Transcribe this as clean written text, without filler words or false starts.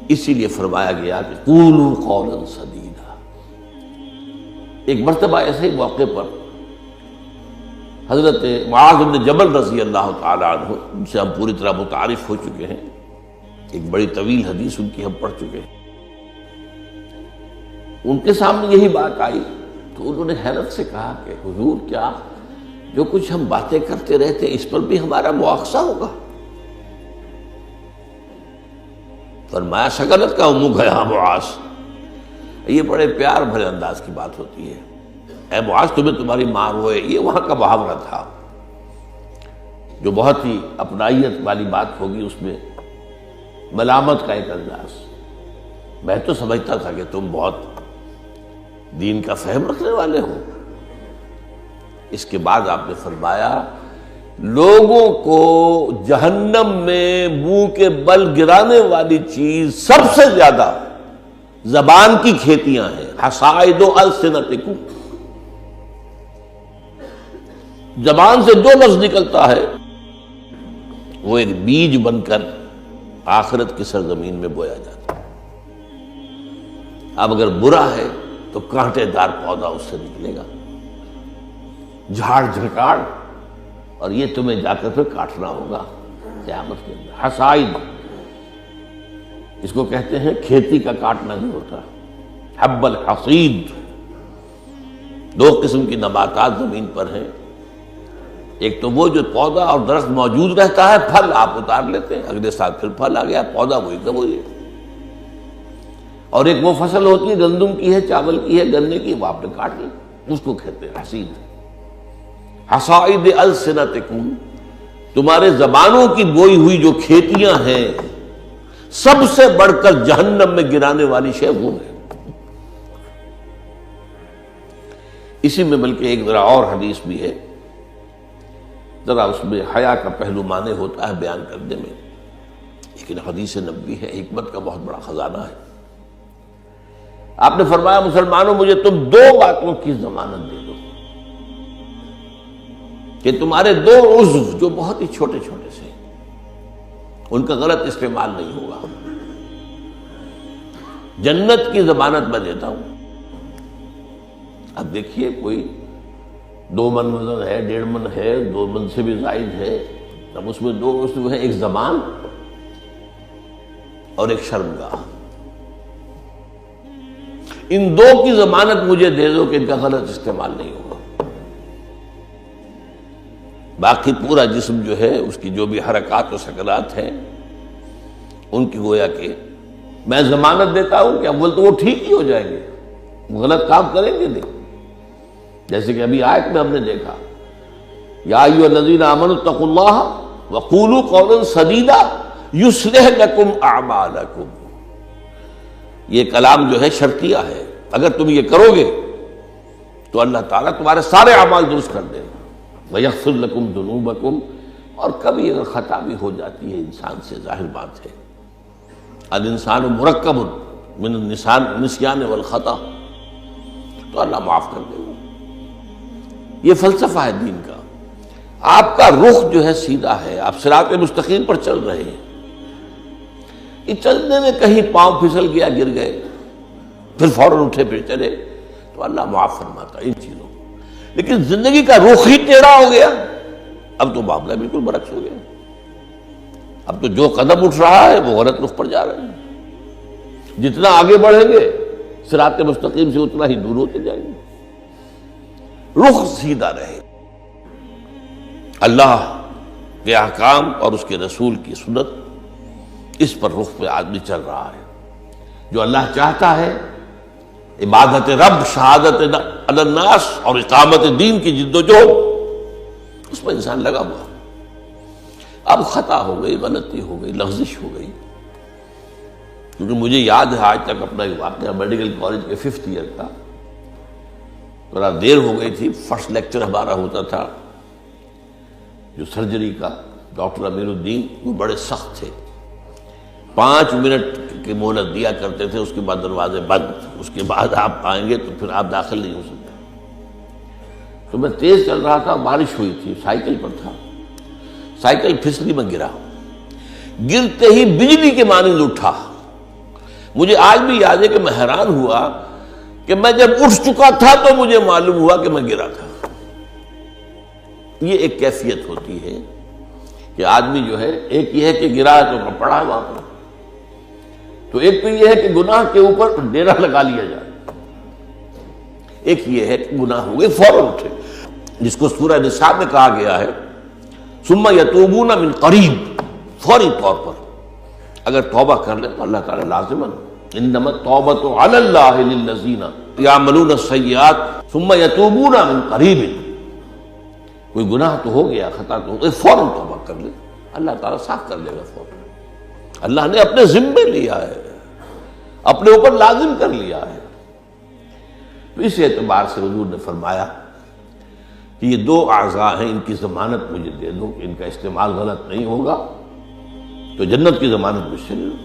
اسی لیے فرمایا گیا کہ قولوا قولا سدیدا۔ ایک مرتبہ ایسے ہی موقع پر حضرت معاذ بن جبل رضی اللہ تعالی عنہ، ان سے ہم پوری طرح متعارف ہو چکے ہیں، ایک بڑی طویل حدیث ان کی ہم پڑھ چکے ہیں، ان کے سامنے یہی بات آئی تو انہوں نے حیرت سے کہا کہ حضور، کیا جو کچھ ہم باتیں کرتے رہتے اس پر بھی ہمارا مواخذہ ہوگا؟ فرمایا شغلت کا امک ہے معاذ۔ یہ بڑے پیار بھرے انداز کی بات ہوتی ہے، اے معاذ تمہیں تمہاری ماں روئے، یہ وہاں کا محاورہ تھا جو بہت ہی اپنائیت والی بات ہوگی، اس میں ملامت کا ایک انداز۔ میں تو سمجھتا تھا کہ تم بہت دین کا فہم رکھنے والے ہو۔ اس کے بعد آپ نے فرمایا لوگوں کو جہنم میں منہ کے بل گرانے والی چیز سب سے زیادہ زبان کی کھیتیاں ہیں، حصائد السنتکم۔ زبان سے جو لفظ نکلتا ہے وہ ایک بیج بن کر آخرت کی سرزمین میں بویا جاتا ہے۔ اب اگر برا ہے تو کانٹے دار پودا اس سے نکلے گا، جھاڑ جھکاڑ، اور یہ تمہیں جا کر پھر کاٹنا ہوگا قیامت کے اندر۔ حصائد اس کو کہتے ہیں کھیتی کا کاٹنا نہیں ہوتا، حب الحصید۔ دو قسم کی نباتات زمین پر ہیں، ایک تو وہ جو پودا اور درخت موجود رہتا ہے، پھل آپ اتار لیتے ہیں، اگلے سال پھر پھل آ گیا، پودا وہی کا وہی ہے، اور ایک وہ فصل ہوتی ہے گندم کی ہے، چاول کی ہے، گنے کی، وہ آپ نے کاٹ لی، اس کو کہتے ہیں حصید۔ حصائد السنتکم، تمہارے زبانوں کی بوئی ہوئی جو کھیتیاں ہیں، سب سے بڑھ کر جہنم میں گرانے والی شے وہ ہے۔ اسی میں بلکہ ایک ذرا اور حدیث بھی ہے، ذرا اس میں حیا کا پہلو مانے ہوتا ہے بیان کرنے میں، لیکن حدیث نبوی ہے، حکمت کا بہت بڑا خزانہ ہے۔ آپ نے فرمایا مسلمانوں مجھے تم دو باتوں کی ضمانت دے دو کہ تمہارے دو عضو جو بہت ہی چھوٹے چھوٹے سے، ان کا غلط استعمال نہیں ہوگا۔ جنت کی ضمانت میں دیتا ہوں۔ اب دیکھیے کوئی 2 من وزن ہے، 1.5 من ہے، 2 من سے بھی زائد ہے، اب اس میں 2 عضو ہیں، ایک زبان اور ایک شرمگاہ۔ ان 2 کی ضمانت مجھے دے دو کہ ان کا غلط استعمال نہیں ہوگا۔ باقی پورا جسم جو ہے، اس کی جو بھی حرکات و سکنات ہیں، ان کی گویا کہ میں ضمانت دیتا ہوں کہ اول تو وہ ٹھیک ہی ہو جائیں گے، غلط کام کریں گے نہیں۔ جیسے کہ ابھی آیت میں ہم نے دیکھا یا ایھا الذین آمنوا اتقوا اللہ وقولوا قولا سدیدا یصلح لکم اعمالکم۔ یہ کلام جو ہے شرطیہ ہے، اگر تم یہ کرو گے تو اللہ تعالیٰ تمہارے سارے اعمال درست کر دے گا۔ وَيَغْفِرْ لَكُمْ ذُنُوبَكُمْ، اور کبھی اگر خطا بھی ہو جاتی ہے انسان سے، ظاہر بات ہے، الانسان مرکب من النسیان والخطا، تو اللہ معاف کر دے گا۔ یہ فلسفہ ہے دین کا۔ آپ کا رخ جو ہے سیدھا ہے، آپ صراط مستقیم پر چل رہے ہیں، یہ چلنے میں کہیں پاؤں پھسل گیا، گر گئے، پھر فوراً اٹھے پھر چلے تو اللہ معاف فرماتا ہے ان چیزوں کو۔ لیکن زندگی کا رخ ہی ٹیڑھا ہو گیا، اب تو معاملہ بالکل برعکس ہو گیا۔ اب تو جو قدم اٹھ رہا ہے وہ غلط رخ پر جا رہے ہیں، جتنا آگے بڑھیں گے صراط مستقیم سے اتنا ہی دور ہوتے جائیں گے۔ رخ سیدھا رہے، اللہ کے احکام اور اس کے رسول کی سنت، اس پر رخ پہ آدمی چل رہا ہے۔ جو اللہ چاہتا ہے، عبادت رب، شہادت علی الناس اور اقامت دین کی جد و جہد، اس میں انسان لگا ہوا۔ اب خطا ہو گئی، غلطی ہو گئی، لغزش ہو گئی، کیونکہ مجھے یاد ہے آج تک اپنا ایک واقعہ میڈیکل کالج کے 5th ایئر کا، تھوڑا دیر ہو گئی تھی، فرسٹ لیکچر ہمارا ہوتا تھا جو سرجری کا، ڈاکٹر امیر الدین، وہ بڑے سخت تھے، 5 منٹ کی مہلت دیا کرتے تھے، اس کے بعد دروازے بند، اس کے بعد آپ آئیں گے تو پھر آپ داخل نہیں ہو سکتے۔ تو میں تیز چل رہا تھا، بارش ہوئی تھی، سائیکل پر تھا، سائیکل پھسلی میں گرا، گرتے ہی بجلی کے مانند اٹھا مجھے آج بھی یاد ہے کہ میں حیران ہوا کہ میں جب اٹھ چکا تھا تو مجھے معلوم ہوا کہ میں گرا تھا۔ یہ ایک کیفیت ہوتی ہے کہ آدمی جو ہے، ایک یہ ہے کہ گرا ہے تو پڑا ہے وہاں پر، تو ایک تو یہ ہے کہ گناہ کے اوپر ڈیرا لگا لیا جائے، ایک یہ ہے کہ گناہ ہوئے فوراً اٹھے، جس کو سورہ نساء میں کہا گیا ہے ثم یتوبون من قریب، فوری طور پر اگر توبہ کر لیں تو اللہ تعالیٰ لازماً انما التوبۃ علی اللہ للذین یعملون السیئات ثم یتوبون من قریب، کوئی گناہ تو ہو گیا، خطا تو ہو گئی، فوراً توبہ کر لے، اللہ تعالیٰ صاف کر دے گا فوراً۔ اللہ نے اپنے ذمے لیا ہے، اپنے اوپر لازم کر لیا ہے۔ تو اس اعتبار سے حضور نے فرمایا کہ یہ دو اعضاء ہیں، ان کی ضمانت مجھے دے دو، ان کا استعمال غلط نہیں ہوگا تو جنت کی ضمانت مجھ سے لے لو۔